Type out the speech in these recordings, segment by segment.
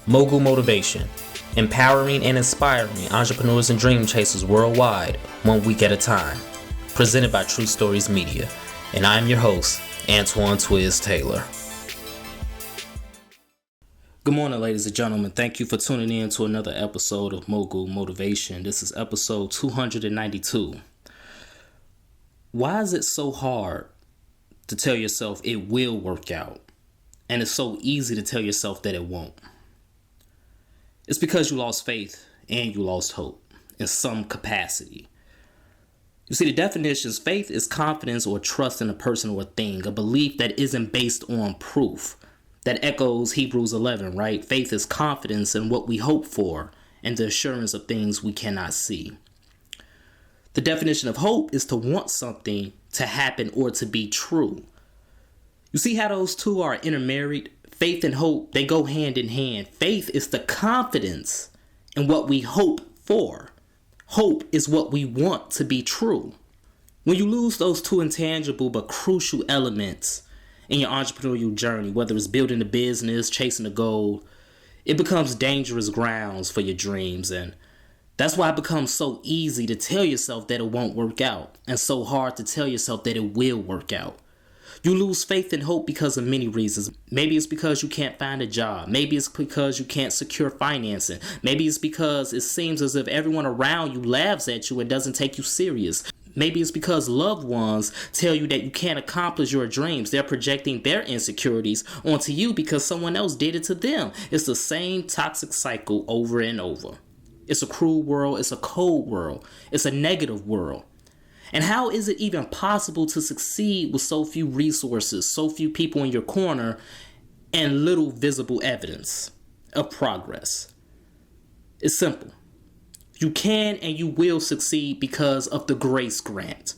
Mogul Motivation, empowering and inspiring entrepreneurs and dream chasers worldwide, 1 week at a time. Presented by True Stories Media, and I'm your host, Antoine Twiz Taylor. Good morning, ladies and gentlemen. Thank you for tuning in to another episode of Mogul Motivation. This is episode 292. Why is it so hard to tell yourself it will work out, and it's so easy to tell yourself that it won't? It's because you lost faith and you lost hope in some capacity. You see, the definition is faith is confidence or trust in a person or a thing, a belief that isn't based on proof. That echoes Hebrews 11, right? Faith is confidence in what we hope for and the assurance of things we cannot see. The definition of hope is to want something to happen or to be true. You see how those two are intermarried? Faith and hope, they go hand in hand. Faith is the confidence in what we hope for. Hope is what we want to be true. When you lose those two intangible but crucial elements in your entrepreneurial journey, whether it's building a business, chasing a goal, it becomes dangerous grounds for your dreams. And that's why it becomes so easy to tell yourself that it won't work out and so hard to tell yourself that it will work out. You lose faith and hope because of many reasons. Maybe it's because you can't find a job. Maybe it's because you can't secure financing. Maybe it's because it seems as if everyone around you laughs at you and doesn't take you serious. Maybe it's because loved ones tell you that you can't accomplish your dreams. They're projecting their insecurities onto you because someone else did it to them. It's the same toxic cycle over and over. It's a cruel world. It's a cold world. It's a negative world. And how is it even possible to succeed with so few resources, so few people in your corner, and little visible evidence of progress? It's simple. You can and you will succeed because of the grace grant.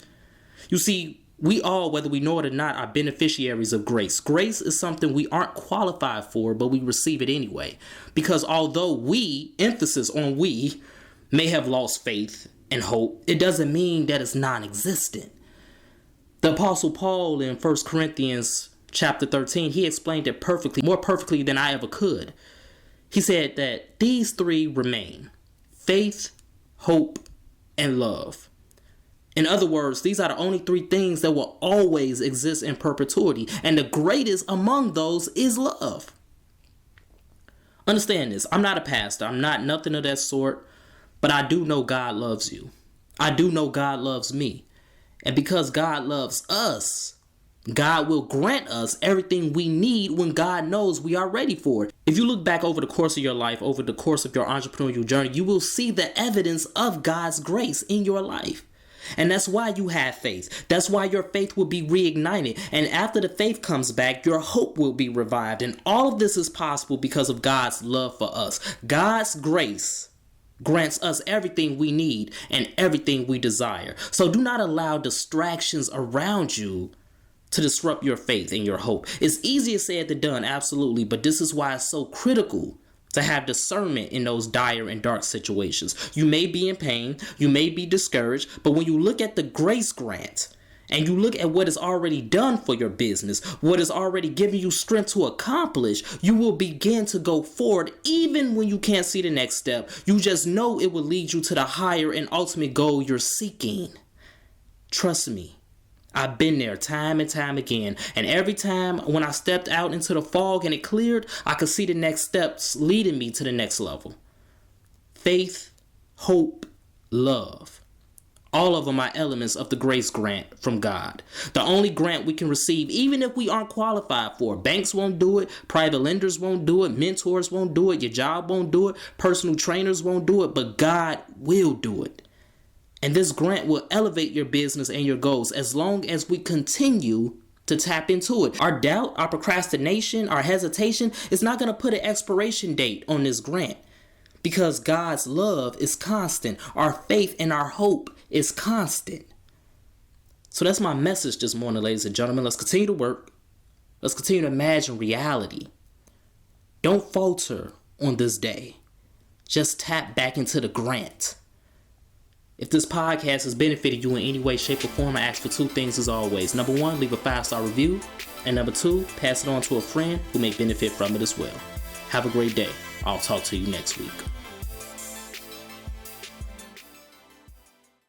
You see, we all, whether we know it or not, are beneficiaries of grace. Grace is something we aren't qualified for, but we receive it anyway. Because although we, emphasis on we, may have lost faith and hope, it doesn't mean that it's non-existent. The Apostle Paul in 1 Corinthians chapter 13, he explained it perfectly, more perfectly than I ever could. He said that these three remain: faith, hope, and love. In other words, these are the only three things that will always exist in perpetuity, and the greatest among those is love. Understand this. I'm not a pastor. I'm not nothing of that sort. But I do know God loves you. I do know God loves me. And because God loves us, God will grant us everything we need when God knows we are ready for it. If you look back over the course of your life, over the course of your entrepreneurial journey, you will see the evidence of God's grace in your life. And that's why you have faith. That's why your faith will be reignited. And after the faith comes back, your hope will be revived. And all of this is possible because of God's love for us. God's grace grants us everything we need and everything we desire. So do not allow distractions around you to disrupt your faith and your hope. It's easier said than done, absolutely, but this is why it's so critical to have discernment in those dire and dark situations. You may be in pain, you may be discouraged, but when you look at the grace grant and you look at what is already done for your business, what is already giving you strength to accomplish, you will begin to go forward even when you can't see the next step. You just know it will lead you to the higher and ultimate goal you're seeking. Trust me, I've been there time and time again. And every time when I stepped out into the fog and it cleared, I could see the next steps leading me to the next level. Faith, hope, love. All of them are elements of the grace grant from God. The only grant we can receive, even if we aren't qualified for. Banks won't do it. Private lenders won't do it. Mentors won't do it. Your job won't do it. Personal trainers won't do it. But God will do it. And this grant will elevate your business and your goals as long as we continue to tap into it. Our doubt, our procrastination, our hesitation is not going to put an expiration date on this grant. Because God's love is constant. Our faith and our hope is constant. So that's my message this morning, ladies and gentlemen. Let's continue to work. Let's continue to imagine reality. Don't falter on this day. Just tap back into the grant. If this podcast has benefited you in any way, shape, or form, I ask for two things as always. Number one, leave a 5-star review. And number two, pass it on to a friend who may benefit from it as well. Have a great day. I'll talk to you next week.